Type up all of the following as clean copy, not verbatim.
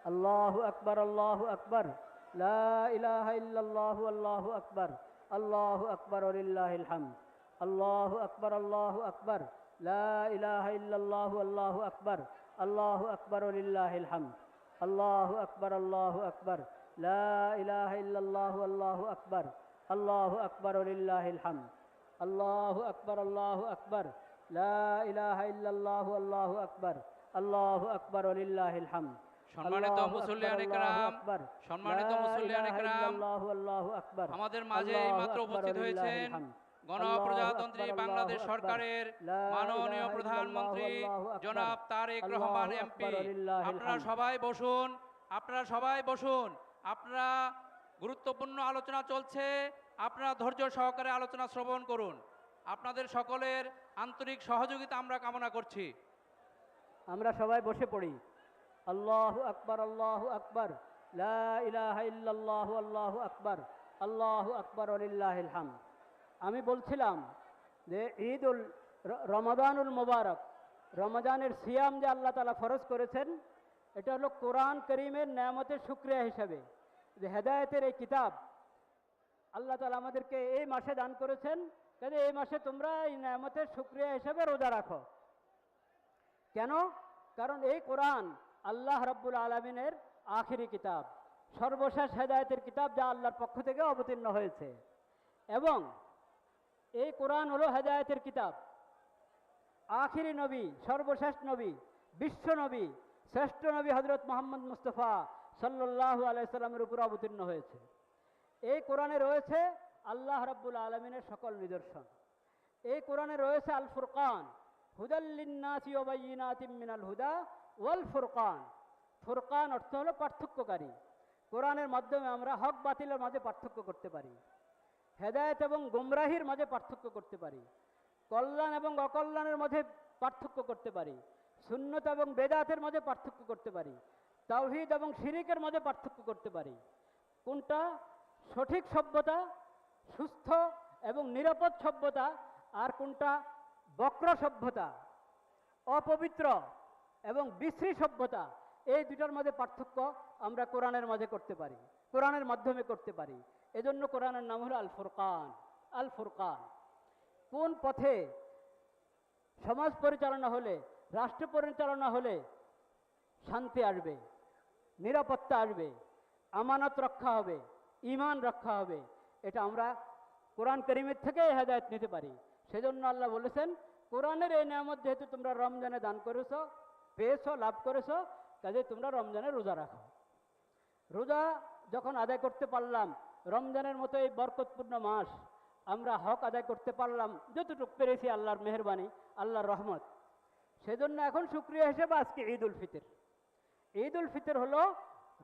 আল্লাহু আকবার, আল্লাহু আকবার, লা ইলাহা ইল্লাল্লাহু, আল্লাহু আকবার, আল্লাহু আকবার ওয়ালিল্লাহিল হামদ। আল্লাহু আকবার, আল্লাহু আকবার, লা ইলাহা ইল্লাল্লাহু, আল্লাহু আকবার, আল্লাহু আকবার ওয়ালিল্লাহিল হামদ। আল্লাহু আকবার, আল্লাহু আকবার, লা ইলাহা ইল্লাল্লাহু, আল্লাহু আকবার, আল্লাহু আকবার ওয়ালিল্লাহিল হামদ। আল্লাহু আকবার, আল্লাহু আকবার, লা ইলাহা ইল্লাল্লাহু, আল্লাহু আকবার, আল্লাহু আকবার ওয়ালিল্লাহিল হামদ। সম্মানিত আল্লাহু আকবার, মুসল্লিয়ান আল্লাহু একরাম, আকবার, সম্মানিত লা মুসল্লিয়ান ইলাহা একরাম, ইল্লাল্লাহু, আল্লাহু আকবার, আমাদের মাঝে আল্লাহু এইমাত্র আকবার উপস্থিত হয়েছেন ওয়ালিল্লাহিল হামদ। আল্লাহু গণপ্রজাতন্ত্রী আকবার, আল্লাহু বাংলাদেশ আকবার, সরকারের লা মাননীয় ইলাহা ইল্লাল্লাহু, প্রধানমন্ত্রী আল্লাহু আকবার, জনাব তারেক রহমান আল্লাহু এমপি। আকবার ওয়ালিল্লাহিল আপনারা হামদ। সবাই বসুন, আপনারা সবাই বসুন। আপনারা গুরুত্বপূর্ণ আলোচনা চলছে, আপনারা ধৈর্য সহকারে আলোচনা শ্রবণ করুন। আপনাদের সকলের আন্তরিক সহযোগিতা আমরা কামনা করছি। আমরা সবাই বসে পড়ি। আল্লাহু আকবার, আল্লাহু আকবার, লা ইলাহা ইল্লাল্লাহু, আল্লাহু আকবার, আল্লাহু আকবার ওয়ালিল্লাহিল হামদ। আমি বলছিলাম যে রমাদানুল মোবারক, রমজানের সিয়াম যে আল্লাহ তাআলা ফরজ করেছেন, এটা হলো কোরআন করিমের নেয়ামতের শুকরিয়া হিসাবে, যে হেদায়েতের এই কিতাব আল্লাহ তাআলা আমাদেরকে এই মাসে দান করেছেন। কাজে এই মাসে তোমরা এই নেয়ামতের শুকরিয়া হিসাবে রোজা রাখো। কেন? কারণ এই কোরআন আল্লাহ রাব্বুল আলামিনের আখিরি কিতাব, সর্বশেষ হেদায়েতের কিতাব, যা আল্লাহর পক্ষ থেকে অবতীর্ণ হয়েছে। এবং এই কোরআন হলো হেদায়েতের কিতাব। আখিরি নবী, সর্বশেষ নবী, বিশ্ব নবী, শ্রেষ্ঠ নবী হযরত মুহাম্মদ মুস্তাফা সাল্লাল্লাহু আলাইহি সাল্লামের উপর অবতীর্ণ হয়েছে। এই কোরআনে রয়েছে আল্লাহ রাব্বুল আলামিনের সকল নিদর্শন। এই কোরআনে রয়েছে আল ফুরকান, হুদাল লিন্নাসি ওয়া বাইয়িনাতিম মিনাল হুদা ওয়াল ফুরকান। ফুরকান অর্থ হলো পার্থক্যকারী। কোরআনের মাধ্যমে আমরা হক বাতিলের মাঝে পার্থক্য করতে পারি, হেদায়েত এবং গুমরাহির মাঝে পার্থক্য করতে পারি, কল্যাণ এবং অকল্যাণের মাঝে পার্থক্য করতে পারি, সুন্নত এবং বেদাতের মাঝে পার্থক্য করতে পারি, তাওহীদ এবং শিরিকের মাঝে পার্থক্য করতে পারি। কোনটা সঠিক সভ্যতা, সুস্থ এবং নিরাপদ সভ্যতা, আর কোনটা বক্র সভ্যতা, অপবিত্র এবং বিশ্রী সভ্যতা, এই দুটার মধ্যে পার্থক্য আমরা কোরআনের মাঝে করতে পারি, কোরআনের মাধ্যমে করতে পারি। এজন্য কোরআনের নাম হলো আল ফুরকান। আল ফুরকান। কোন পথে সমাজ পরিচালনা হলে, রাষ্ট্র পরিচালনা হলে শান্তি আসবে, নিরাপত্তা আসবে, আমানত রক্ষা হবে, ঈমান রক্ষা হবে, এটা আমরা কোরআন করিমের থেকে হেদায়েত নিতে পারি। সেজন্য আল্লাহ বলেছেন, কোরআনের এই নিয়ামত যেহেতু তোমরা রমজানে দান করেছো, পেয়েছো, লাভ করেছো, কাজে তোমরা রমজানে রোজা রাখো। রোজা যখন আদায় করতে পারলাম, রমজানের মতো এই বরকতপূর্ণ মাস আমরা হক আদায় করতে পারলাম যতটুকু পেরেছি, আল্লাহর মেহেরবানি, আল্লাহর রহমত। সেজন্য এখন শুকরিয়া হিসেবে আজকে ঈদ উল ফিতর। ঈদ উল ফিতর হলো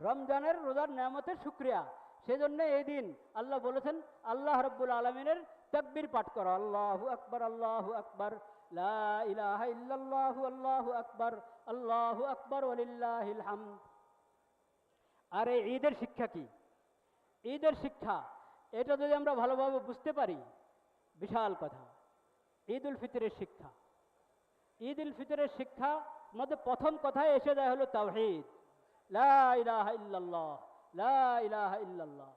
রমজানের রোজার নিয়ামতের শুকরিয়া। সেজন্য এই দিন আল্লাহ বলেছেন, আল্লাহ রাব্বুল আলামিনের তাকবীর পাঠ করো, আল্লাহু আকবার, আল্লাহু আকবার, লা ইলাহা ইল্লাল্লাহু, আল্লাহু আকবার, আল্লাহু আকবার ওয়ালিল্লাহিল হামদ। আর এই ঈদের শিক্ষা কি? ঈদের শিক্ষা এটা যদি আমরা ভালোভাবে বুঝতে পারি, বিশাল কথা। ঈদ উল ফিতরের শিক্ষা, ঈদ উল ফিতরের শিক্ষা মধ্যে প্রথম কথায় এসে যায় হলো তাওহীদ, লা ইলাহা ইল্লাল্লাহ, লা ইলাহা ইল্লাল্লাহ।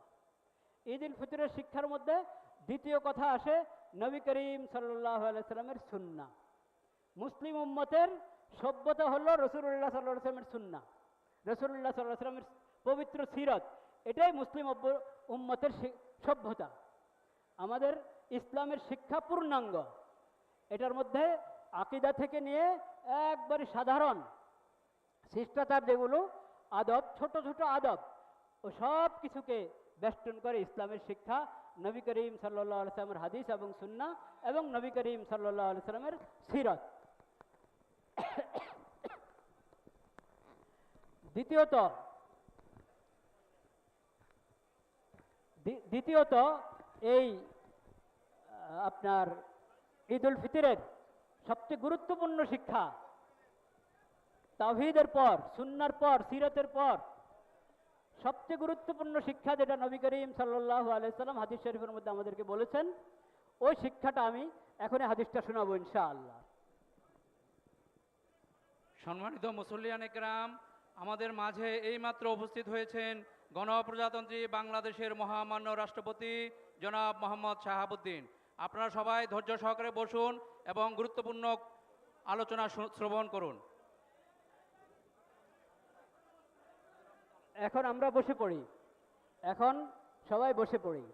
ঈদ উল ফিতরের শিক্ষার মধ্যে দ্বিতীয় কথা আসে নবী করিম সাল্লাল্লাহু আলাইহি সাল্লামের সুন্নাহ। মুসলিম উম্মতের সভ্যতা হলো রাসূলুল্লাহ সাল্লাল্লাহু আলাইহি সাল্লামের সুন্নাহ, রাসূলুল্লাহ সাল্লাল্লাহু আলাইহি সাল্লামের পবিত্র সিরাত। এটাই মুসলিম উম্মতের সভ্যতা। আমাদের ইসলামের শিক্ষা পূর্ণাঙ্গ। এটার মধ্যে আকীদা থেকে নিয়ে একবারে সাধারণ শিষ্টাচার, যেগুলো আদব, ছোট ছোট আদব, ও সব কিছুকে বেষ্টন করে ইসলামের শিক্ষা, নবী করিম সাল্লাল্লাহু আলাইহি সাল্লামের হাদিস এবং সুন্নাহ, এবং নবী করিম সাল্লাল্লাহু আলাইহি সাল্লামের সিরাত। দ্বিতীয়ত এই আপনার ঈদ উল ফিতরের সবচেয়ে গুরুত্বপূর্ণ শিক্ষা, তাওহীদের পর, সুন্নাহর পর, সিরাতের পর সবচেয়ে গুরুত্বপূর্ণ শিক্ষা যেটা নবী করিম সাল্লাল্লাহু আলাইহি সাল্লাম হাদিস শরীফের মধ্যে আমাদেরকে বলেছেন, ওই শিক্ষাটা আমি এখন হাদিসটা শোনাবো ইনশাআল্লাহ। সম্মানিত মুসল্লিয়ান একরাম, আমাদের মাঝে এইমাত্র উপস্থিত হয়েছেন গণপ্রজাতন্ত্রী বাংলাদেশের মহামান্য রাষ্ট্রপতি জনাব মোহাম্মদ শাহাবুদ্দিন। আপনারা সবাই ধৈর্য সহকারে বসুন এবং গুরুত্বপূর্ণ আলোচনা শ্রবণ করুন। এখন আমরা বসে পড়ি। এখন সবাই বসে পড়ি।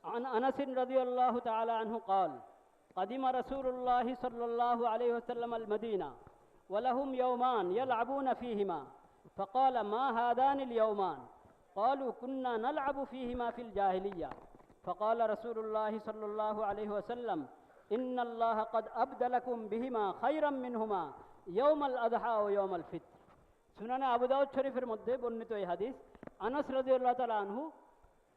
عن أنس رضي الله تعالى عنه قال قدم رسول الله صلى الله عليه وسلم المدينة ولهم يومان يلعبون فيهما فقال ما هذان اليومان قالوا كنا نلعب فيهما في الجاهلية فقال رسول الله صلى الله عليه وسلم إن الله قد أبدلكم بهما خيرا منهما يوم الأضحى ويوم الفطر সুনানে আবু দাউদ শরীফের মধ্যে বর্ণিত এই হাদিস আনাস রাদিয়াল্লাহু তাআলা আনহু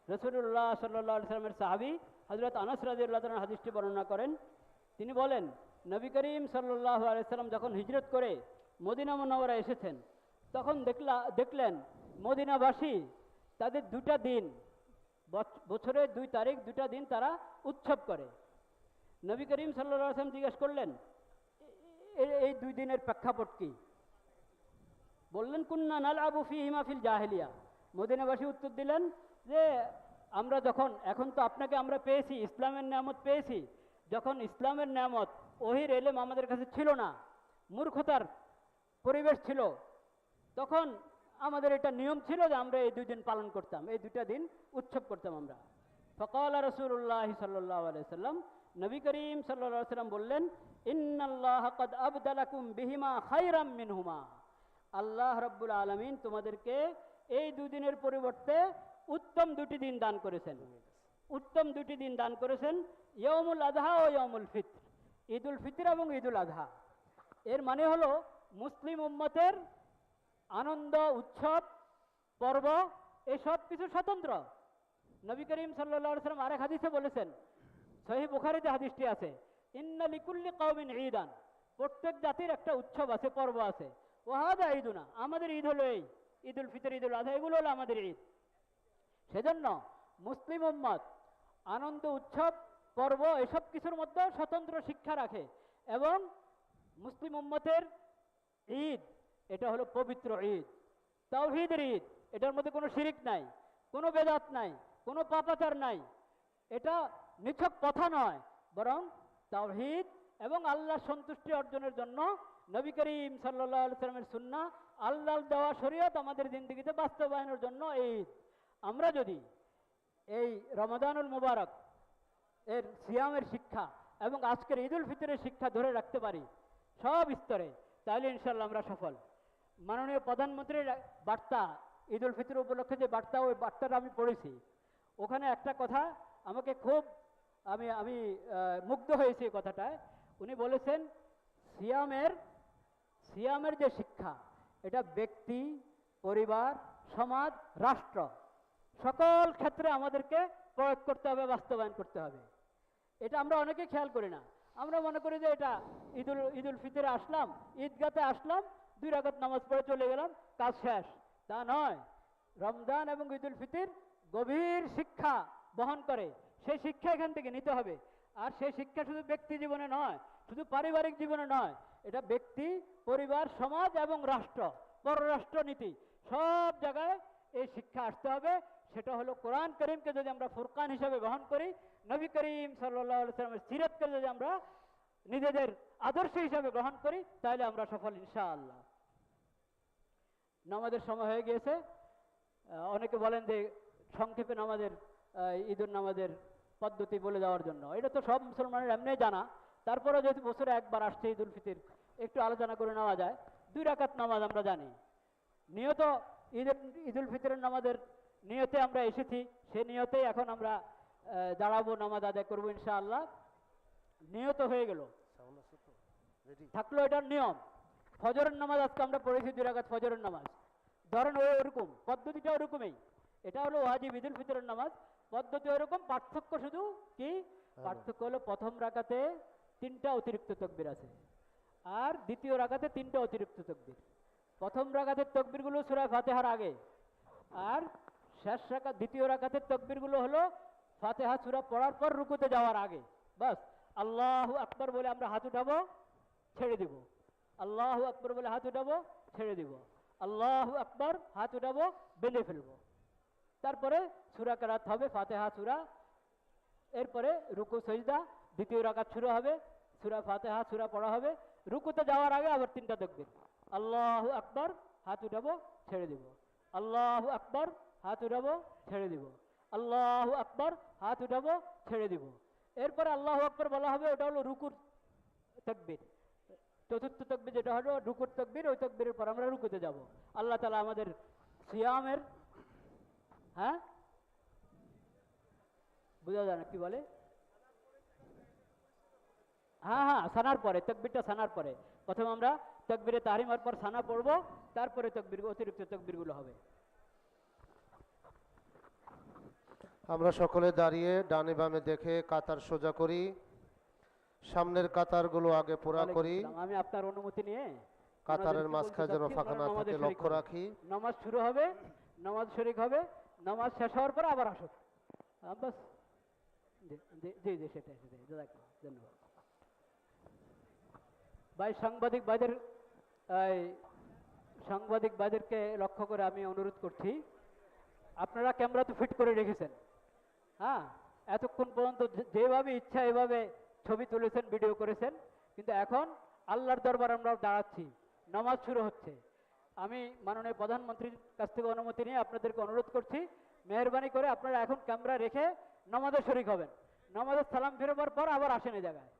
রাসূলুল্লাহ সাল্লাল্লাহু আলাইহি ওয়াসাল্লামের সাহাবী হযরত আনাস রাদিয়াল্লাহু তাআলা হাদিসটি বর্ণনা করেন। তিনি বলেন, নবী করিম সাল্লাল্লাহু আলাইহি ওয়াসাল্লাম যখন হিজরত করে মদিনা মুনাওয়ারা এসেছেন তখন দেখলেন মদিনাবাসী তাদের দুটা দিন, বছরের 2 তারিখ দুটা দিন তারা উৎসব করে। নবী করিম সাল্লাল্লাহু আলাইহি ওয়াসাল্লাম জিজ্ঞেস করলেন, এই 2 দিনের প্রেক্ষাপট কি? বললেন, কুন্না নালআবু ফীহিমা ফিল জাহিলিয়া। মদিনাবাসী উত্তর দিলেন যে আমরা যখন, এখন তো আপনাকে আমরা পেয়েছি, ইসলামের নিয়ামত পেয়েছি, যখন ইসলামের নিয়ামত ওহির এলেম আমাদের কাছে ছিল না, মূর্খতার পরিবেশ ছিল, তখন আমাদের এটা নিয়ম ছিল যে আমরা এই 2 দিন পালন করতাম, এই 2টা দিন উৎসব করতাম আমরা। ফাকালা রাসূলুল্লাহ সাল্লাল্লাহু আলাইহি ওয়াসাল্লাম, নবী করিম সাল্লাল্লাহু আলাইহি ওয়াসাল্লাম বললেন, ইন্নাল্লাহা ক্বাদ আবদালাকুম বিহিমা খায়রাম মিনহুমা। আল্লাহ রাব্বুল আলামিন তোমাদেরকে এই 2 দিনের পরিবর্তে উত্তম 2টি দিন দান করেছেন। উত্তম 2টি দিন দান করেছেন, ইয়াউমুল আযহা ও ইয়াউমুল ফিতর, ঈদুল ফিতর এবং ঈদুল আযহা। এর মানে হলো মুসলিম উম্মতের আনন্দ, উৎসব, পর্ব এসব কিছু স্বতন্ত্র। নবী করিম সাল্লাল্লাহু আলাইহি ওয়াসাল্লাম আরেক হাদিসে বলেছেন, সহিহ বুখারীতে হাদিসটি আছে, ইন্না লিকুল্লি কওমিন ঈদান, প্রত্যেক জাতির একটা উৎসব আছে, পর্ব আছে। ওয়াহাদা ঈদুনা, আমাদের ঈদ হলো এই ঈদুল ফিতর, ঈদুল আযহা, এগুলো হলো আমাদের ঈদ। সেজন্য মুসলিম উম্মত আনন্দ, উৎসব, পর্ব এসব কিছুর মধ্যে স্বতন্ত্র শিক্ষা রাখে এবং মুসলিম উম্মতের ঈদ এটা হলো পবিত্র ঈদ, তাওহীদের ঈদ। এটার মধ্যে কোনো শিরিক নাই, কোনো বেদাত নাই, কোনো পাপাচার নাই। এটা নিছক কথা নয়, বরং তাওহীদ এবং আল্লাহর সন্তুষ্টি অর্জনের জন্য নবী করিম সাল্লাল্লাহু আলাইহি ওয়াসাল্লামের সুন্নাহ, আল্লাহর দেওয়া শরীয়ত আমাদের জিন্দেগিতে বাস্তবায়নের জন্য এই ঈদ। আমরা যদি এই রমাদানুল মুবারক এর সিয়ামের শিক্ষা এবং আজকের ঈদুল ফিতরের শিক্ষা ধরে রাখতে পারি সব স্তরে, তাহলে ইনশাআল্লাহ আমরা সফল। মাননীয় প্রধানমন্ত্রীর বার্তা, ঈদুল ফিতর উপলক্ষে যে বার্তা, ওই বার্তাটা আমি পড়েছি। ওখানে একটা কথা আমাকে খুব আমি মুগ্ধ হয়েছি এই কথাটায়। উনি বলেছেন, সিয়ামের যে শিক্ষা, এটা ব্যক্তি, পরিবার, সমাজ, রাষ্ট্র সকল ক্ষেত্রে আমাদেরকে প্রয়োগ করতে হবে, বাস্তবায়ন করতে হবে। এটা আমরা অনেকে খেয়াল করি না। আমরা মনে করি যে এটা ঈদুল ফিতরে আসলাম, ঈদগাতে আসলাম, 2 রাকাত নামাজ পড়ে চলে গেলাম, কাজ শেষ। তা নয়। রমজান এবং ঈদুল ফিতর গভীর শিক্ষা বহন করে, সেই শিক্ষা এখান থেকে নিতে হবে। আর সেই শিক্ষা শুধু ব্যক্তি জীবনে নয়, শুধু পারিবারিক জীবনে নয়, এটা ব্যক্তি, পরিবার, সমাজ এবং রাষ্ট্র, পররাষ্ট্র নীতি সব জায়গায় এই শিক্ষা আসতে হবে। সেটা হলো কোরআন করিমকে যদি আমরা ফুরকান হিসেবে গ্রহণ করি, নবী করিম সাল্লাল্লাহু আলাইহি ওয়াসাল্লামের সিরাতকে যদি আমরা নিজেদের আদর্শ হিসেবে গ্রহণ করি, তাহলে আমরা সফল ইনশাআল্লাহ। নামাজের সময় হয়ে গিয়েছে। অনেকে বলেন যে সংক্ষেপে ঈদুল নামাজের পদ্ধতি বলে দেওয়ার জন্য। এটা তো সব মুসলমানের এমনি জানা, তারপরে যেহেতু বছরে একবার আসছে ঈদুল ফিতর, একটু আলোচনা করে নেওয়া যায়। 2 রাকাত নামাজ আমরা জানি, নিয়ত ঈদুল ফিতরের নামাজের নিয়তে আমরা এসেছি, সেই নিয়তেই এখন আমরা দাঁড়াবো, নামাজ আদায় করবো ইনশাআল্লাহ। নিয়ত হয়ে গেল, থাকলো এটার নিয়ম। ফজরের নামাজ আজকে আমরা পড়েছি 2 রাকাত ফজরের নামাজ। ধরেন ওরকম পদ্ধতিটা ওরকমই, এটা হলো ওয়াজিব ঈদুল ফিতরের নামাজ, পদ্ধতি ওরকম। পার্থক্য শুধু কি? পার্থক্য হলো প্রথম রাকাতে 3টা অতিরিক্ত তাকবীর আছে, আর দ্বিতীয় রাকাতে 3টা অতিরিক্ত তাকবীর। প্রথম রাকাতের তাকবীরগুলো সূরা ফাতিহার আগে, আর শেষ রাকাত দ্বিতীয় রাকাতের তাকবীরগুলো হলো ফাতিহা সূরা পড়ার পর রুকুতে যাওয়ার আগে। বাস আল্লাহু আকবার বলে আমরা হাত উঠাবো, ছেড়ে দিব। আল্লাহু আকবার বলে হাত উঠাবো, ছেড়ে দিব। আল্লাহু আকবার, হাত উঠাবো, বেঁধে ফেলবো। তারপরে সূরা কেরাত হবে, ফাতিহা সূরা। এরপরে রুকু সজদা, দ্বিতীয় রাকাত শুরু হবে, সূরা ফাতিহা সূরা পড়া হবে। রুকুতে যাওয়ার আগে আবার তিনটা তাকবীর। আল্লাহু আকবার, হাত উঠাবো, ছেড়ে দিব। আল্লাহু আকবার, হাত উঠাবো, ছেড়ে দিব। আল্লাহু আকবার, হাত উঠাবো, ছেড়ে দিব। এরপরে আল্লাহু আকবার বলা হবে, ওটা হলো রুকুর তাকবীর। চতুর্থ তাকবীর যেটা হলো রুকুর তাকবীর, ওই তাকবীরের পর আমরা রুকুতে যাব। আল্লাহ তাআলা আমাদের সিয়ামের, হ্যাঁ বোঝা যায় না কি বলে, হ্যাঁ হ্যাঁ সানার পরে, তাকবীরটা সানার পরে। প্রথমে আমরা তাকবীরে তাহরিমার পর সানা পড়বো, তারপরে তাকবীর অতিরিক্ত তাকবীরগুলো হবে। আমরা সকলে দাঁড়িয়ে ডানে বামে দেখে কাতার সোজা করি, সামনের কাতারগুলো আগে পুরা করি। আমি আপনার অনুমতি নিয়ে কাতারের মাঝখানে যেন ফাঁকা না থাকে লক্ষ্য রাখি। নামাজ শুরু হবে, নামাজ শরীক হবে, নামাজ শেষ হওয়ার পর আবার আসুন। বাস জি জি জি, সেটাই সেটাই, ধন্যবাদ ভাই। সাংবাদিক ভাইদেরকে লক্ষ্য করে আমি অনুরোধ করছি, আপনারা ক্যামেরা তো ফিট করে রেখেছেন, হ্যাঁ, এতক্ষণ পর্যন্ত যেভাবে ইচ্ছা এভাবে ছবি তুলেছেন, ভিডিও করেছেন, কিন্তু এখন আল্লাহর দরবার আমরা দাঁড়াচ্ছি, নামাজ শুরু হচ্ছে। আমি মাননীয় প্রধানমন্ত্রীর কাছ থেকে অনুমতি নিয়ে আপনাদেরকে অনুরোধ করছি, মেহরবানি করে আপনারা এখন ক্যামেরা রেখে নামাজে শরীক হবেন। নামাজের সালাম ফেরবার পর আবার আসেন এই জায়গায়,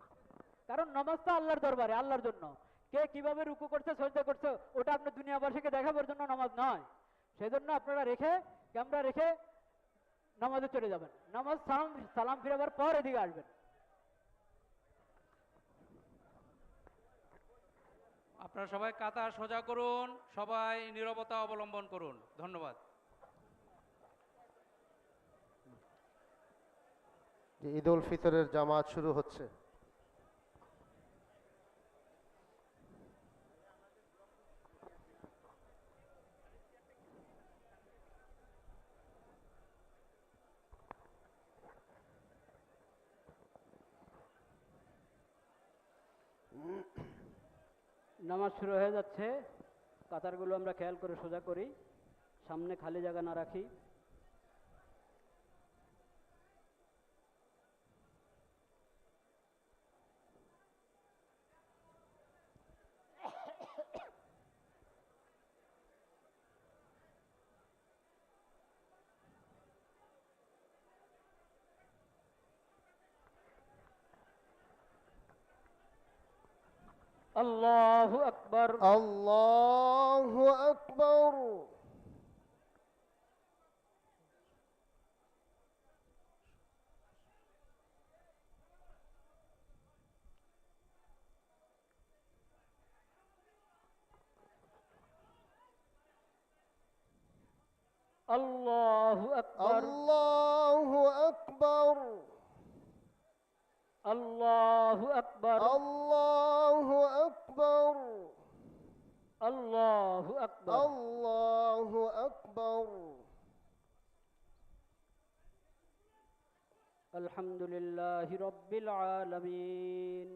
কারণ নামাজ তো আল্লাহর দরবারে, আল্লাহর জন্য। কে কিভাবে রুকু করছে, সজদা করছে, ওটা আপনি দুনিয়াবাসীকে দেখাবার জন্য নামাজ নয়। সেজন্য আপনারা রেখে, ক্যামেরা রেখে নামাজে চলে যাবেন। নামাজ সালাম ফিরাবার পর এদিকে আসবেন। আপনারা সবাই কাতার সোজা করুন, সবাই নীরবতা অবলম্বন করুন। ধন্যবাদ। ঈদ উল ফিতরের জামাত শুরু হচ্ছে। নামাজ শুরু হয়ে যাচ্ছে, কাতারগুলো আমরা খেয়াল করে সোজা করি, সামনে খালি জায়গা না রাখি। আল্লাহু আকবার, আল্লাহু আকবার। আল্লাহু আকবার, আল্লাহু আকবার। আল্লাহু আকবার, আল্লাহু আকবার। আল্লাহু আকবার। আল্লাহু আকবার। আলহামদুলিল্লাহি রাব্বিল আলামিন,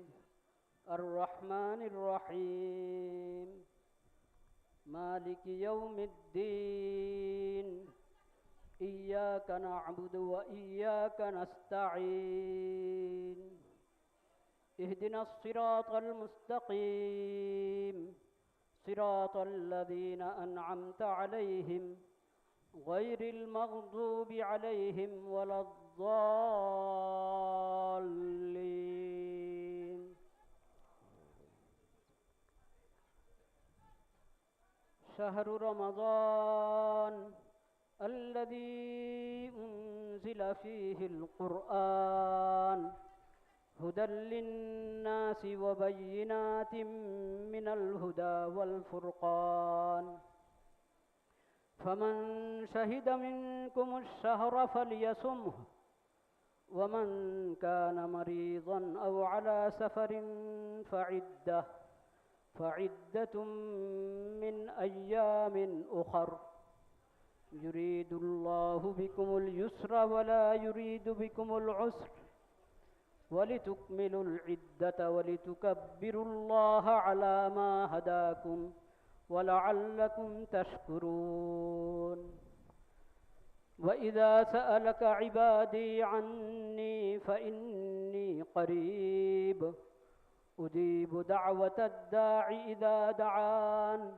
আর রহমানির রহিম, মালিকি ইয়াউমিদ্দিন, ইয়্যাকা না'বুদু ওয়া ইয়্যাকা নাস্তাঈন, ইহদিনাস সিরাতাল মুস্তাকিম, সিরাতাল লাযীনা আন'আমতা আলাইহিম গায়রিল মাগদুবি আলাইহিম ওয়ালাদ-দাল্লিন। শাহরু রমাদান الذي أنزل فيه القرآن هدى للناس وبينات من الهدى والفرقان فمن شهد منكم الشهر فليصمه ومن كان مريضا أو على سفر فعدة من أيام أخر يريد الله بكم اليسر ولا يريد بكم العسر ولتكملوا العدة ولتكبروا الله على ما هداكم ولعلكم تشكرون وإذا سألك عبادي عني فإني قريب أجيب دعوة الداع إذا دعان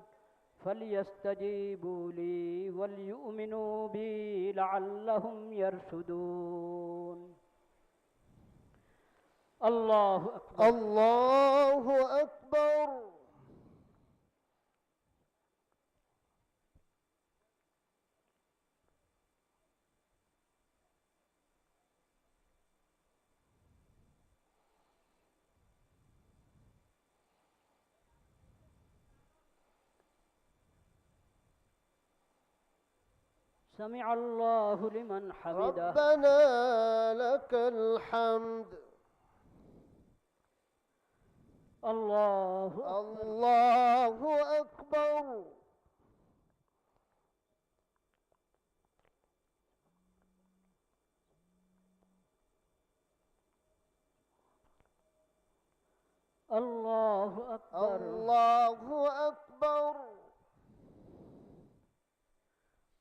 فليستجيبوا لي وليؤمنوا بي لعلهم يرشدون الله أكبر الله أكبر. سمع الله لمن حمده ربنا لك الحمد. الله أكبر الله أكبر. الله أكبر الله أكبر.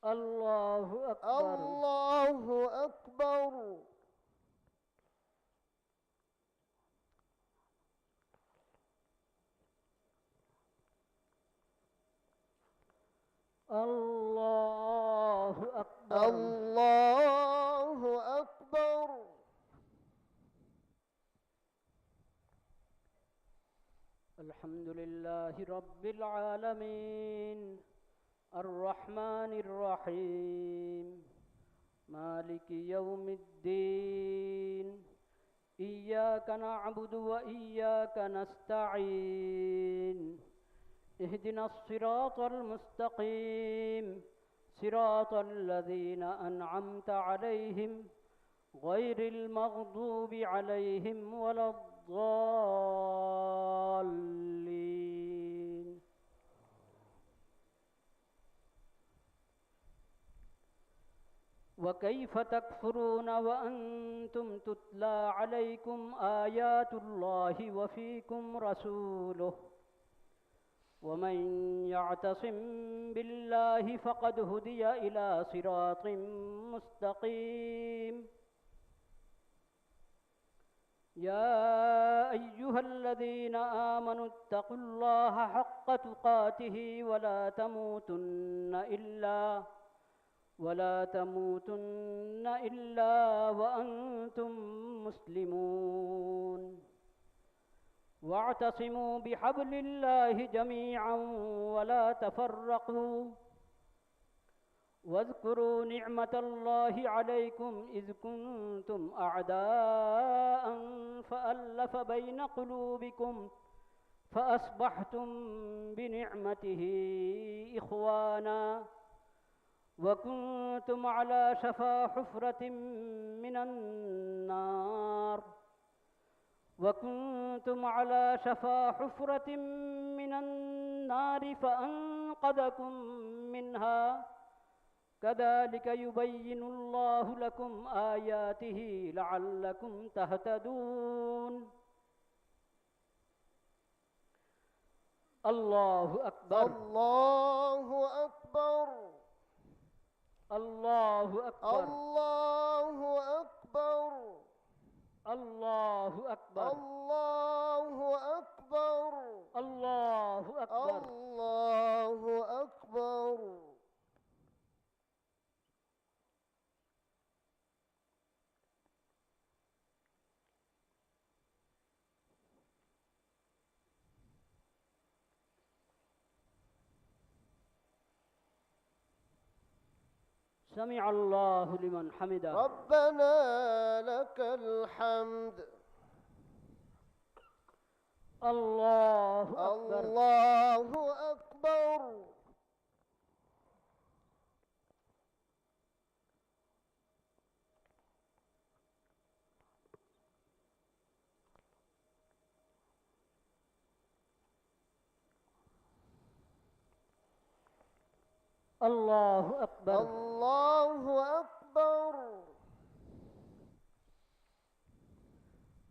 الله أكبر الله أكبر. الله أكبر الله أكبر. الحمد لله رب العالمين الرحمن الرحيم مالك يوم الدين إياك نعبد وإياك نستعين اهدنا الصراط المستقيم صراط الذين أنعمت عليهم غير المغضوب عليهم ولا الضالين وكيف تكفرون وأنتم تتلى عليكم آيات الله وفيكم رسوله ومن يعتصم بالله فقد هدي إلى صراط مستقيم يا أيها الذين آمنوا اتقوا الله حق تقاته ولا تموتن إلا وأنتم مسلمون واعتصموا بحبل الله جميعا ولا تفرقوا واذكروا نعمة الله عليكم إذ كنتم أعداء فألف بين قلوبكم فأصبحتم بنعمته إخوانا وكنتم على شفا حفرة من النار فأنقذكم منها كذلك يبين الله لكم آياته لعلكم تهتدون الله أكبر الله أكبر. الله أكبر الله أكبر. الله أكبر الله أكبر. الله أكبر الله أكبر. سمع الله لمن حمده ربنا لك الحمد. الله أكبر الله أكبر. الله أكبر الله أكبر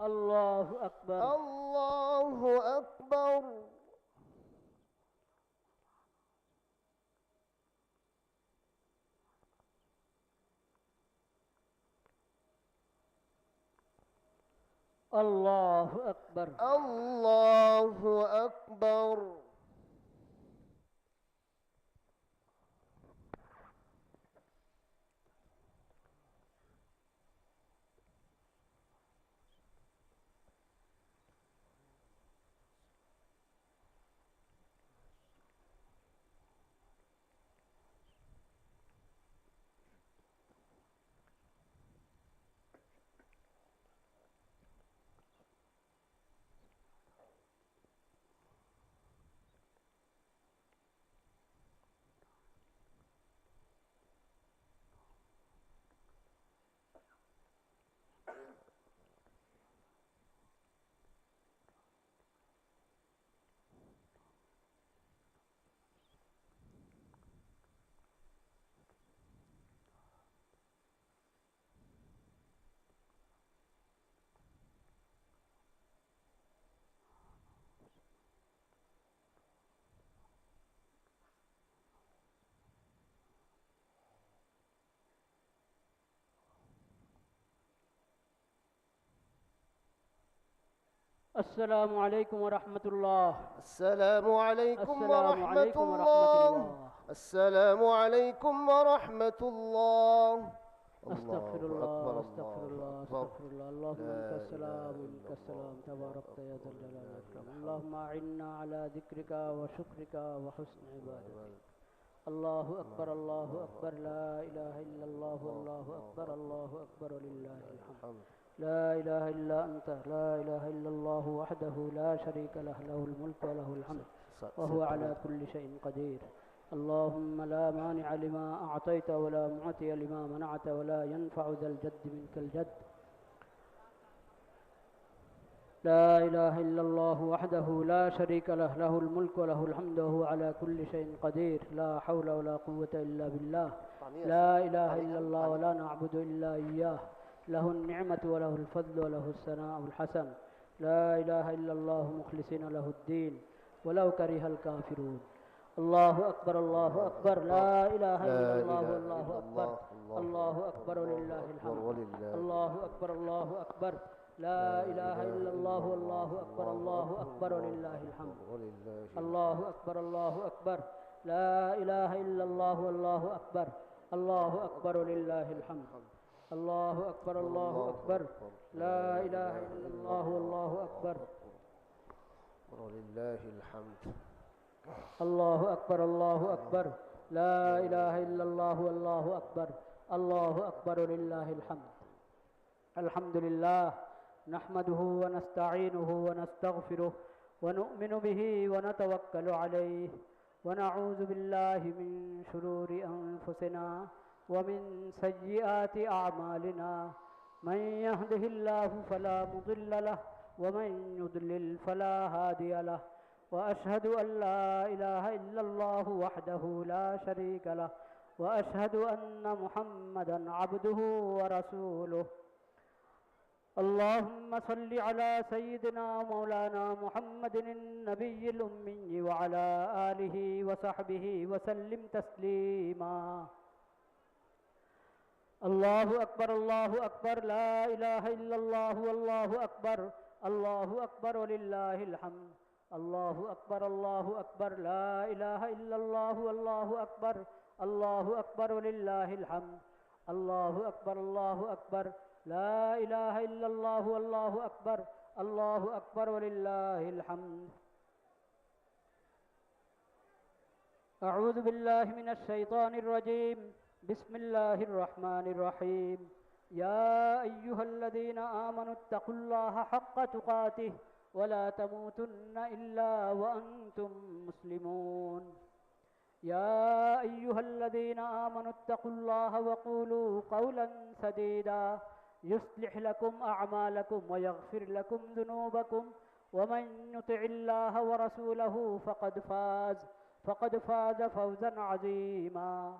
الله أكبر الله أكبر الله أكبر الله أكبر السلام عليكم ورحمة الله السلام عليكم السلام ورحمة عليكم ورحمة الله الله السلام عليكم ورحمة الله أستغفر الله الله أكبر أستغفر الله أكبر أستغفر الله اللهم لا أنت إله السلام إلا منك السلام الله. تباركت يا ذا الجلال لا والإكرام إله اللهم أعنا على ذكرك وشكرك وحسن عبادتك الله أكبر الله أكبر لا إله إلا الله الله أكبر الله أكبر ولله الحمد لا إله إلا أنت لا إله إلا الله وحده لا شريك له له الملك وله الحمد وهو على كل شيء قدير اللهم لا مانع لما أعطيت ولا معطي لما منعت ولا ينفع ذا الجد منك الجد لا إله إلا الله وحده لا شريك له له الملك وله الحمد وهو على كل شيء قدير لا حول ولا قوة إلا بالله لا إله إلا الله ولا نعبد إلا إياه له النعمة وله الفضل وله الثناء الحسن لا إله إلا الله مخلصين له الدين ولو كره الكافرون الله أكبر الله أكبر لا إله إلا الله والله أكبر الله أكبر ولله الحمد الله أكبر الله أكبر لا إله إلا الله والله أكبر الله أكبر ولله الحمد الله أكبر الله أكبر لا إله إلا الله والله أكبر الله أكبر ولله الحمد الله أكبر الله أكبر لا إله إلا الله والله أكبر ولله الحمد الله أكبر الله أكبر لا إله إلا الله والله أكبر الله أكبر ولله الحمد الحمد لله نحمده ونستعينه ونستغفره ونؤمن به ونتوكل عليه ونعوذ بالله من شرور أنفسنا ومن سيئات أعمالنا من يهده الله فلا مضل له ومن يضلل فلا هادي له وأشهد أن لا إله إلا الله وحده لا شريك له وأشهد أن محمدا عبده ورسوله اللهم صل على سيدنا مولانا محمد النبي الأمي وعلى آله وصحبه وسلم تسليما الله أكبر الله أكبر لا إله إلا الله والله أكبر الله أكبر ولله الحمد الله أكبر الله أكبر لا إله إلا الله والله أكبر الله أكبر ولله الحمد الله أكبر الله أكبر لا إله إلا الله والله أكبر الله أكبر ولله الحمد أعوذ بالله من الشيطان الرجيم بسم الله الرحمن الرحيم يا أيها الذين آمنوا اتقوا الله حق تقاته ولا تموتن إلا وأنتم مسلمون يا أيها الذين آمنوا اتقوا الله وقولوا قولا سديدا يصلح لكم أعمالكم ويغفر لكم ذنوبكم ومن يطع الله ورسوله فقد فاز فوزا عظيما.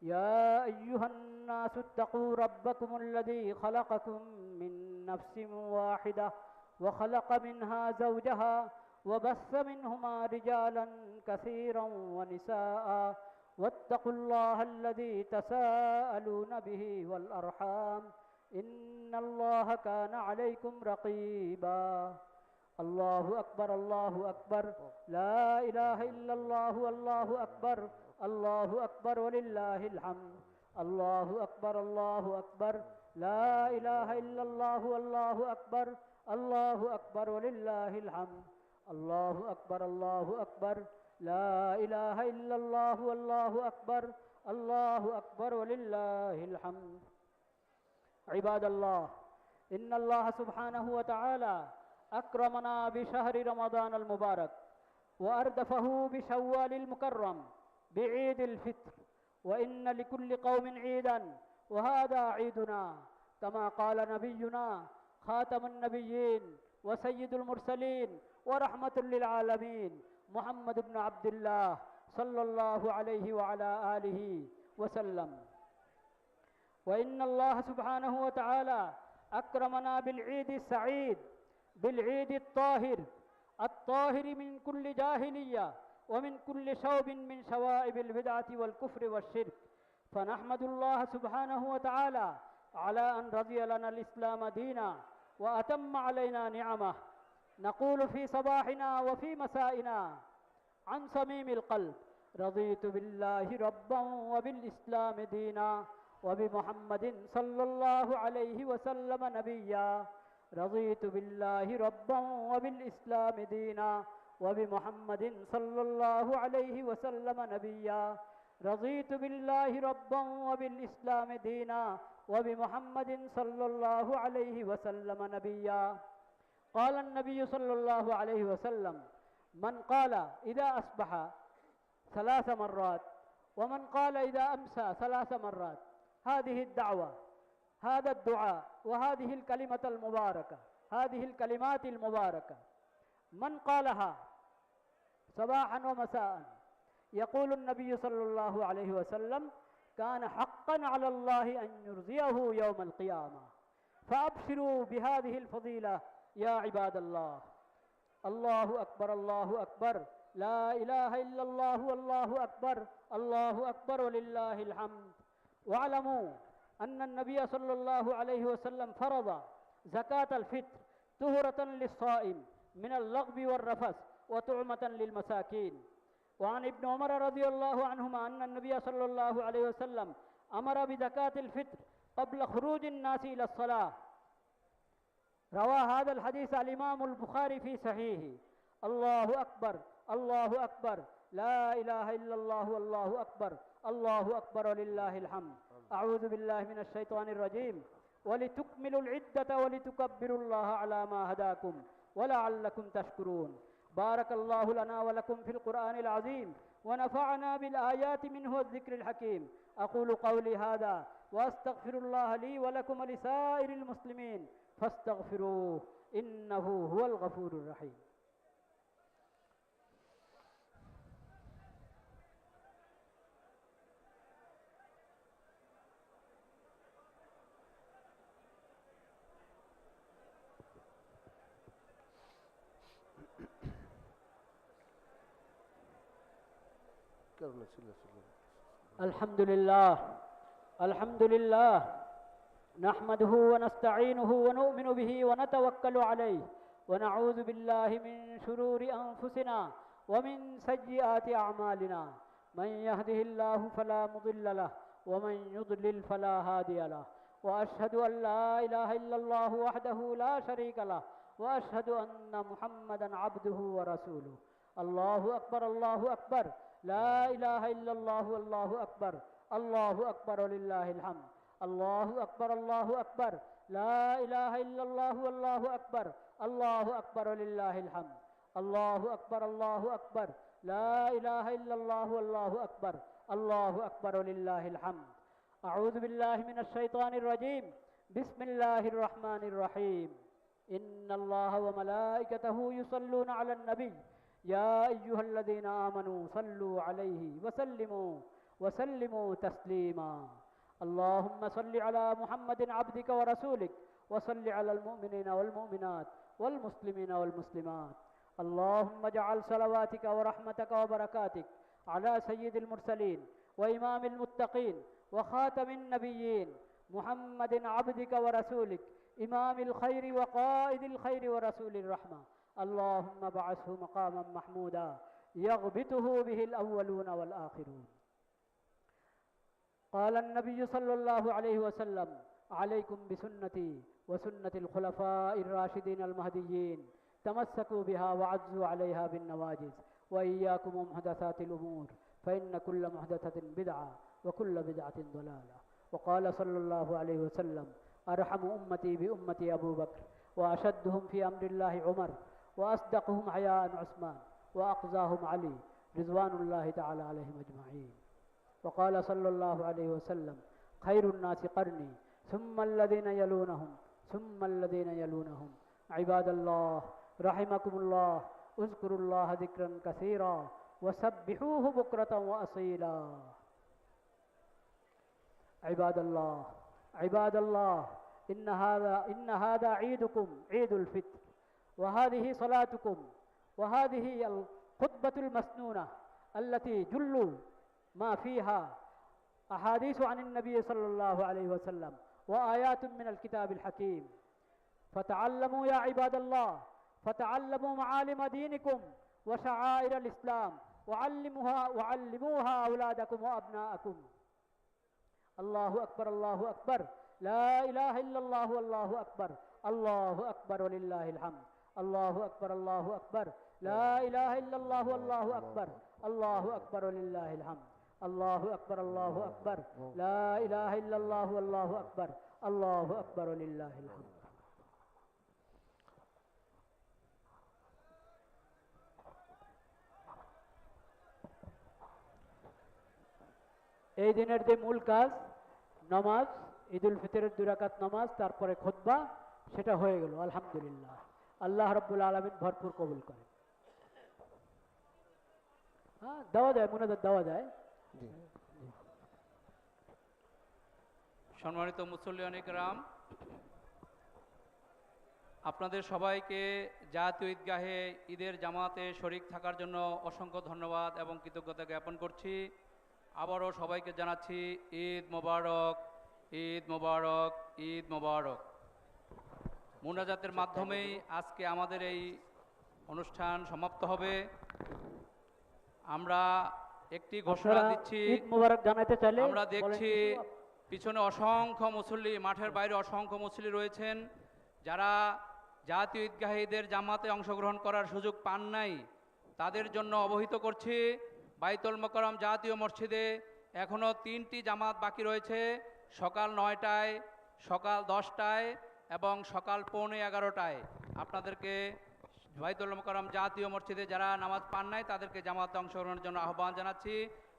يا أيها الناس اتقوا ربكم الذي خلقكم من نفس واحدة وخلق منها زوجها وبث منهما رجالا كثيرا ونساء واتقوا الله الذي تساءلون به والأرحام إن الله كان عليكم رقيبا. الله أكبر الله أكبر لا إله إلا الله والله أكبر الله أكبر ولله الحمد. الله أكبر الله أكبر لا إله إلا الله والله أكبر الله أكبر ولله الحمد. الله أكبر الله أكبر لا إله إلا الله والله أكبر الله أكبر ولله الحمد. عباد الله، إن الله سبحانه وتعالى أكرمنا بشهر رمضان المبارك وأردفه بشوال المكرم بعيد الفطر، وإن لكل قوم عيدا وهذا عيدنا، كما قال نبينا خاتم النبيين وسيد المرسلين ورحمة للعالمين محمد بن عبد الله صلى الله عليه وعلى آله وسلم. وإن الله سبحانه وتعالى أكرمنا بالعيد السعيد، بالعيد الطاهر من كل جاهلية ومن كل شوب من شوائب البدعة والكفر والشرك. فنحمد الله سبحانه وتعالى على أن رضي لنا الإسلام دينا وأتم علينا نعمه. نقول في صباحنا وفي مسائنا عن صميم القلب: رضيت بالله ربا وبالإسلام دينا وبمحمد صلى الله عليه وسلم نبيا. رضيت بالله ربا وبالإسلام دينا وبمحمد صلى الله عليه وسلم نبيا. رضيت بالله ربا وبالإسلام دينا وبمحمد صلى الله عليه وسلم نبيا. قال النبي صلى الله عليه وسلم: من قال إذا أصبح 3 مرات ومن قال إذا أمسى 3 مرات هذه الدعوة، هذا الدعاء، وهذه الكلمة المباركة، هذه الكلمات المباركة، من قالها صباحا ومساء يقول النبي صلى الله عليه وسلم: كان حقا على الله أن يرضيه يوم القيامة. فأبشروا بهذه الفضيلة يا عباد الله. الله أكبر الله أكبر لا إله إلا الله والله أكبر الله أكبر ولله الحمد. واعلموا أن النبي صلى الله عليه وسلم فرض زكاة الفطر طهرة للصائم من اللغو والرفث وطعمة للمساكين. وعن ابن عمر رضي الله عنهما أن النبي صلى الله عليه وسلم أمر بزكاة الفطر قبل خروج الناس إلى الصلاة. روى هذا الحديث الإمام البخاري في صحيحه. الله أكبر الله أكبر لا إله إلا الله والله أكبر الله أكبر ولله الحمد. أعوذ بالله من الشيطان الرجيم. ولتكملوا العدة ولتكبروا الله على ما هداكم ولعلكم تشكرون. بارك الله لنا ولكم في القرآن العظيم ونفعنا بالآيات منه والذكر الحكيم. أقول قولي هذا وأستغفر الله لي ولكم ولسائر المسلمين فاستغفروه إنه هو الغفور الرحيم. الحمد لله الحمد لله نحمده ونستعينه ونؤمن به ونتوكل عليه ونعوذ بالله من شرور أنفسنا ومن سيئات أعمالنا. من يهده الله فلا مضل له ومن يضلل فلا هادي له. وأشهد أن لا إله إلا الله وحده لا شريك له وأشهد أن محمدا عبده ورسوله. الله أكبر الله أكبر لا إله إلا الله والله أكبر الله أكبر ولله الحمد. الله أكبر الله أكبر لا إله إلا الله والله أكبر الله أكبر ولله الحمد. الله أكبر الله أكبر لا إله إلا الله والله أكبر الله أكبر ولله الحمد. أعوذ بالله من الشيطان الرجيم. بسم الله الرحمن الرحيم. إن الله وملائكته يصلون على النبي يا أيها الذين آمنوا صلوا عليه وسلموا تسليما اللهم صل على محمد عبدك ورسولك وصل على المؤمنين والمؤمنات والمسلمين والمسلمات اللهم اجعل صلواتك ورحمتك وبركاتك على سيد المرسلين وإمام المتقين وخاتم النبيين محمد عبدك ورسولك إمام الخير وقائد الخير ورسول الرحمة اللهم بعثه مقاما محمودا يغبطه به الأولون والآخرون قال النبي صلى الله عليه وسلم عليكم بسنتي وسنة الخلفاء الراشدين المهديين تمسكوا بها وعزوا عليها بالنواجذ وإياكم محدثات الأمور فإن كل محدثة بدعة وكل بدعة ضلالة وقال صلى الله عليه وسلم أرحم أمتي بأمتي أبو بكر وأشدهم في أمر الله عمر وأصدقهم حياء عثمان وأقزاهم علي رضوان الله تعالى عليهم أجمعين وقال صلى الله عليه وسلم خير الناس قرني ثم الذين يلونهم ثم الذين يلونهم عباد الله رحمكم الله اذكروا الله ذكرا كثيرا وسبحوه بكرة وأصيلا عباد الله إن هذا عيدكم عيد الفطر وهذه صلاتكم وهذه الخطبة المسنونة التي جل ما فيها أحاديث عن النبي صلى الله عليه وسلم وآيات من الكتاب الحكيم فتعلموا يا عباد الله فتعلموا معالم دينكم وشعائر الإسلام وعلموها أولادكم وأبناءكم الله أكبر لا إله إلا الله والله أكبر الله أكبر ولله الحمد الله أكبر لا إله إلا الله والله أكبر الله أكبر ولله الحمد الله أكبر لا إله إلا الله والله أكبر الله أكبر ولله الحمد এই দিনের যে মূল কাজ নামাজ ঈদুল ফিতরের 2 রাকাত নামাজ তারপরে খুতবা সেটা হয়ে গেল আলহামদুলিল্লাহ আল্লাহ রাব্বুল আলামিন ভরপুর কবুল করেন হ্যাঁ দেওয়া যায় মুনাজাত দেওয়া যায় সম্মানিত মুসল্লিয়ান ইকরাম, আপনাদের সবাইকে জাতীয় ঈদগাহে ঈদের জামাতে শরীক থাকার জন্য অসংখ্য ধন্যবাদ এবং কৃতজ্ঞতা জ্ঞাপন করছি। আবারও সবাইকে জানাচ্ছি ঈদ মোবারক, ঈদ মোবারক, ঈদ মোবারক। মুনাজাতের মাধ্যমেই আজকে আমাদের এই অনুষ্ঠান সমাপ্ত হবে। আমরা একটি ঘোষণা দিচ্ছি, ঈদ মোবারক জানাতে চাইলে আমরা দেখছি পিছনে অসংখ্য মুসল্লি, মাঠের বাইরে অসংখ্য মুসল্লি রয়েছেন যারা জাতীয় ঈদগাহে ঈদের জামাতে অংশগ্রহণ করার সুযোগ পান নাই। তাদের জন্য অবহিত করছি, বাইতুল মোকাররম জাতীয় মসজিদে এখনও 3টি জামাত বাকি রয়েছে, সকাল 9টায়, সকাল 10টায় এবং সকাল 11:15টায়। আপনাদেরকে বাইতুল মোকাররম জাতীয় মসজিদে যারা নামাজ পান নাই তাদেরকে জামাতে অংশগ্রহণের জন্য আহ্বান জানাচ্ছি।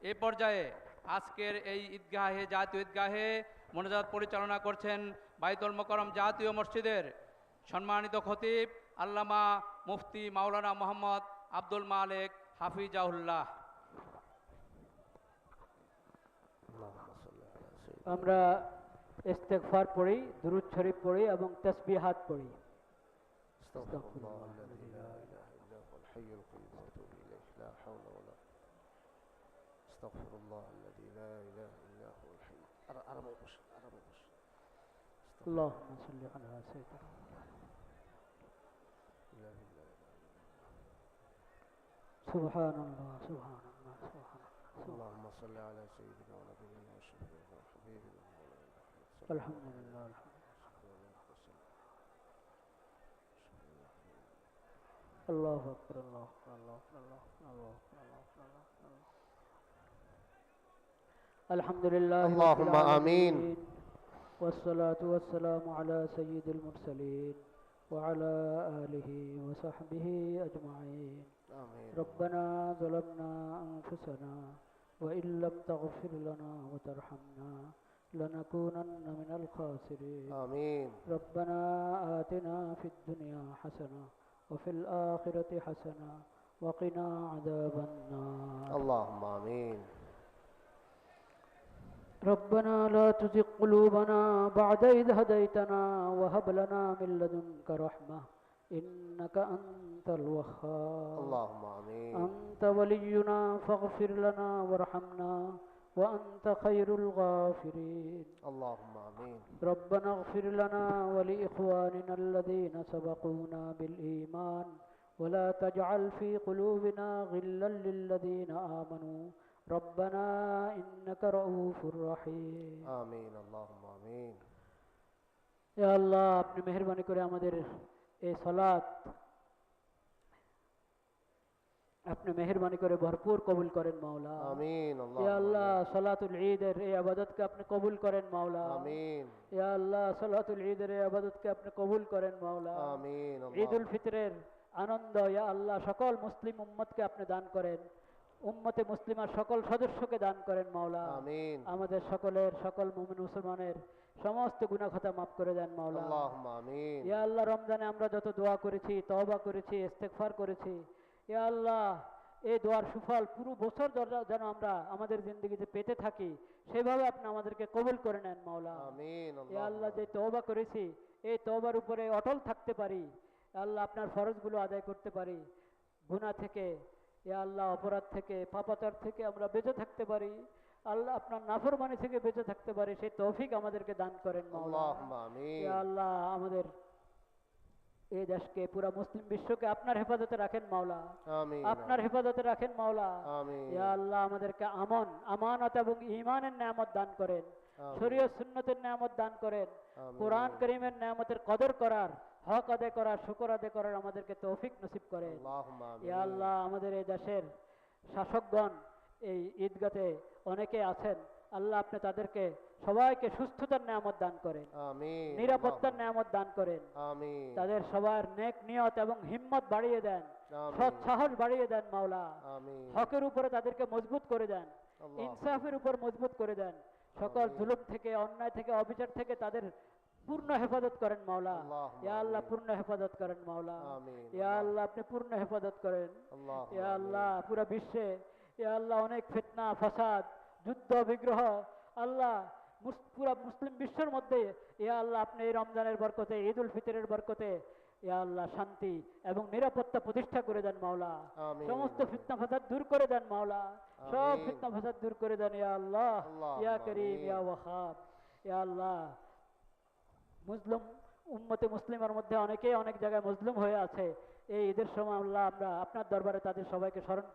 এ পর্যায়ে আজকের এই ঈদগাহে, জাতীয় ঈদগাহে মোনাজাত পরিচালনা করছেন বাইতুল মোকাররম জাতীয় মসজিদের সম্মানিত খতিব আল্লামা মুফতি মাওলানা মোহাম্মদ আব্দুল মালেক হাফিজাহুল্লাহ। আমরা ইস্তেগফার পড়ি, দুরূদ শরীফ পড়ি এবং তাসবিহাত পড়ি। استغفر الله الذي لا اله الا هو الحي اللهم صل على سيدنا سبحان الله سبحان الله سبحان الله اللهم صل على سيدنا ونبينا وشفيعنا وحبيبنا الحمد لله الله أكبر الله أكبر الله أكبر الله أكبر الله أكبر الله أكبر الحمد لله اللهم آمين. والصلاة والسلام على سيد المرسلين وعلى آله وصحبه أجمعين. آمين. ربنا ظلمنا أنفسنا وإن لم تغفر لنا وترحمنا لنكونن من الخاسرين. آمين. ربنا آتنا في الدنيا حسنة وفي الآخرة حسنة وقنا عذاب النار. اللهم آمين. ربنا لا تزغ قلوبنا بعد إذ هديتنا وهب لنا من لدنك رحمة إنك أنت الوهاب. اللهم آمين. أنت ولينا فاغفر لنا وارحمنا وأنت خير الغافرين. اللهم آمين. ربنا اغفر لنا ولإخواننا الذين سبقونا بالإيمان ولا تجعل في قلوبنا غلا للذين آمنوا ربنا إنك رؤوف رحيم. آمين. اللهم آمين. يا الله আপনি মেহেরবানি করে আমাদের এই সালাত আপনি মেহেরবানি করে ভরপুর কবুল করেন মাওলা। آمين. ইয়া اللهم আল্লাহ آمين. সালাতুল ঈদের এই ইবাদতকে আপনি কবুল করেন মাওলা। آمين. ইয়া আল্লাহ সালাতুল ঈদের এই ইবাদতকে আপনি কবুল করেন মাওলা। آمين. ঈদুল ফিতরের আনন্দ ইয়া আল্লাহ সকল মুসলিম উম্মতকে আপনি দান করেন, উম্মতে মুসলিমার সকল সদস্যকে দান করেন মাওলা। آمين. আমাদের সকল মুমিন মুসলমানের সমস্ত গুনাহ খাতা মাফ করে দেন মাওলা। اللهم آمين. ইয়া আল্লাহ রমজানে আমরা যত দোয়া করেছি, তওবা করেছি, ইস্তেগফার করেছি, ইয়া আল্লাহ এই দোয়ার সুফল পুরো বছর যেন আমরা আমাদের জিন্দগিতে পেতে থাকি সেভাবে আপনি আমাদেরকে কবুল করে নেন মাওলা। آمين. ইয়া আল্লাহ যে তওবা করেছি এই তওবার উপরে অটল থাকতে পারি, আল্লাহ আপনার ফরজগুলো আদায় করতে পারি, গুনাহ থেকে ইয়া আল্লাহ অপরাধ থেকে পাপাচার থেকে আমরা বেঁচে থাকতে পারি, আল্লাহ আপনার নাফরমানি থেকে বেঁচে থাকতে পারি সেই তৌফিক আমাদেরকে দান করেন মাওলা। اللهم آمين. ইয়া আল্লাহ আমাদের এই দেশকে পুরা মুসলিম বিশ্বকে আপনার হেফাজতে রাখেন মাওলা, آمين. আপনার হেফাজতে রাখেন মাওলা। آمين. ইয়া আল্লাহ আমাদেরকে আমানত এবং ঈমানের নিয়ামত দান করেন, آمين. শরীয়ত সুন্নতের নিয়ামত দান করেন, آمين. কোরআন কারীমের নিয়ামতের কদর করার, হক আদায় করার, শুকর আদায় করার আমাদেরকে তৌফিক নসিব করেন। اللهم آمين. ইয়া আল্লাহ আমাদের এই দেশের শাসকগণ এই ঈদগাতে অনেকে আছেন, আল্লাহ আপনি তাদেরকে সবাইকে সুস্থতার নিয়ামত দান করেন, آمين. নিরাপত্তার নিয়ামত দান করেন, آمين. তাদের সবার নেক নিয়ত এবং হিম্মত বাড়িয়ে দেন, آمين. সৎ সাহস বাড়িয়ে দেন মাওলা। آمين. হকের উপরে তাদেরকে মজবুত করে দেন, আল্লাহ। ইনসাফের উপর মজবুত করে দেন, সকল আমিন। জুলুম থেকে, অন্যায় থেকে, অবিচার থেকে তাদের পূর্ণ হেফাজত করেন মাওলা। আল্লাহুম্মা ইয়া আল্লাহ আমিন। পূর্ণ হেফাজত করেন মাওলা। আমিন। ইয়া আল্লাহ আপনি পূর্ণ হেফাজত করেন। اللهم ইয়া آمين. আল্লাহ পুরা বিশ্বে ইয়া আল্লাহ অনেক ফিতনা ফাসাদ যুদ্ধ বিগ্রহ আল্লাহ পুরা মুসলিম বিশ্বের মধ্যে ইয়া আল্লাহ আপনি এই রমজানের বরকতে, ঈদুল ফিতরের বরকতে ইয়া আল্লাহ শান্তি এবং নিরাপত্তা প্রতিষ্ঠা করে দেন মাওলা। আমিন। সমস্ত ফিতনা ফাসাদ দূর করে দেন মাওলা, সব আমিন। ফিতনা ফাসাদ দূর করে দেন ইয়া আল্লাহ। আল্লাহুম্মা ইয়া করিম আমিন। ইয়া ওয়াহাব। ইয়া আল্লাহ মুসলিম উম্মতে মুসলিমের মধ্যে অনেকেই অনেক জায়গায় মুসলিম হয়ে আছে, এই ঈদের সময় আল্লাহ আমরা আপনার দরবারে তাদের সবাইকে স্মরণ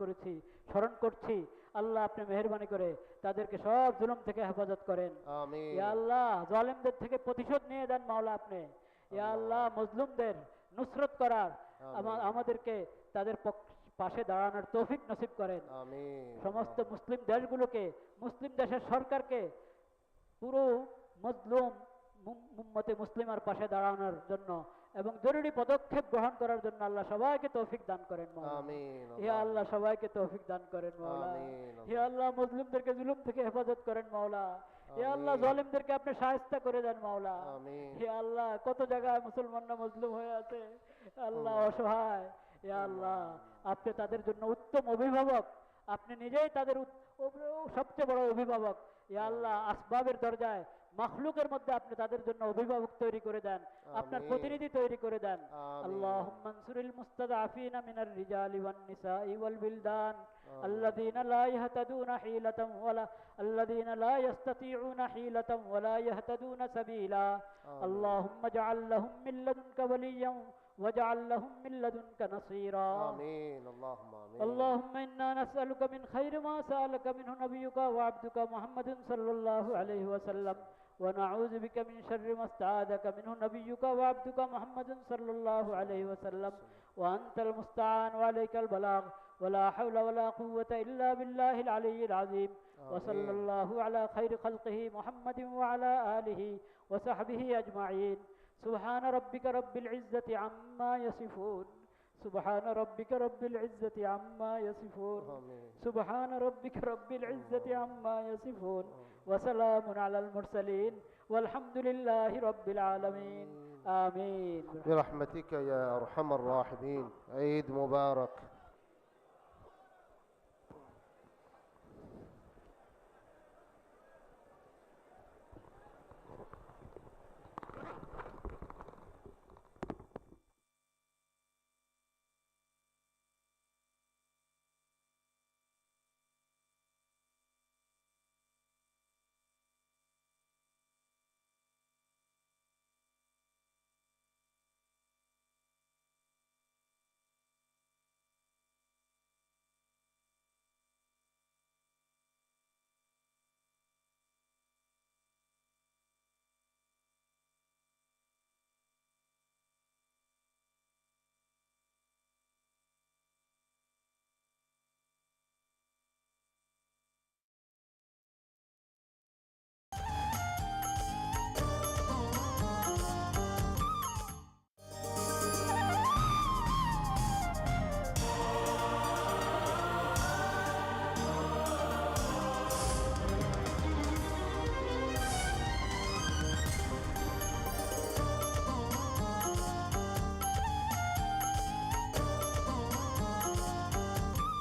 করছি। আল্লাহ আপনি মেহেরবানি করে তাদেরকে সব জুলুম থেকে হেফাজত করেন। آمين. ইয়া আল্লাহ জালেমদের থেকে প্রতিশোধ নিয়ে দেন মাওলা আপনি। ইয়া আল্লাহ মজলুমদের নুসরত করার আমিন। আমাদেরকে তাদের পাশে দাঁড়ানোর তৌফিক নসিব করেন। آمين. সমস্ত মুসলিম দেশগুলোকে, মুসলিম দেশের সরকারকে পুরো মজলুম উম্মতে মুসলিমার পাশে দাঁড়ানোর জন্য এবং জরুরি পদক্ষেপ গ্রহণ করার জন্য আল্লাহ সবাইকে তৌফিক দান করেন মাওলা। آمين. ইয়া আল্লাহ সবাইকে তৌফিক দান করেন মাওলা। আমিন। ইয়া আল্লাহ মুসলিমদেরকে জুলুম থেকে হেফাজত করেন মাওলা। ইয়া আল্লাহ আমিন। জালিমদেরকে আপনি শায়েস্তা করে দেন মাওলা। آمين. ইয়া আল্লাহ কত জায়গায় মুসলমানরা মজলুম হয়ে আছে, আল্লাহ অসহায়। ইয়া আল্লাহ আপনি তাদের জন্য উত্তম অভিভাবক, আপনি নিজেই তাদের সবচেয়ে বড় অভিভাবক। ইয়া আল্লাহ আসবাবের দরজায় মাখলুকের মধ্যে আপনি তাদের জন্য অভিভাবক তৈরি করে দেন, আপনার আমিন। প্রতিনিধি তৈরি করে দেন। আমিন। আল্লাহুম্মা আনসুরিল মুস্তাদআফিনা মিনার রিজালি ওয়ান নিসাই ওয়াল বিলদান আল্লাযীনা লা ইয়াহতাদুনা হিলাতাম ওয়ালা আল্লাযীনা লা ইস্তাতিউনা হিলাতাম ওয়ালা ইয়াহতাদুনা সাবিলা। আল্লাহুম্মা জাআল লাহুম মিন লাদুনকা ওয়ালিয়্যান واجعل لهم من لدنك نصيرا. آمين. اللهم آمين. اللهم إنا نسألك من خير ما سألك منه نبيك وعبدك محمد صلى الله عليه وسلم ونعوذ بك من شر ما استعاذك منه نبيك وعبدك محمد صلى الله عليه وسلم وأنت المستعان وعليك البلاغ ولا حول ولا قوة إلا بالله العلي العظيم. وصلى الله على خير خلقه محمد وعلى آله وصحبه أجمعين. سبحان ربك رب العزة عما يصفون. سبحان ربك رب العزة عما يصفون. آمين. سبحان ربك رب العزة عما يصفون. وسلام على المرسلين والحمد لله رب العالمين. آمين. برحمتك يا أرحم الراحمين. عيد مبارك.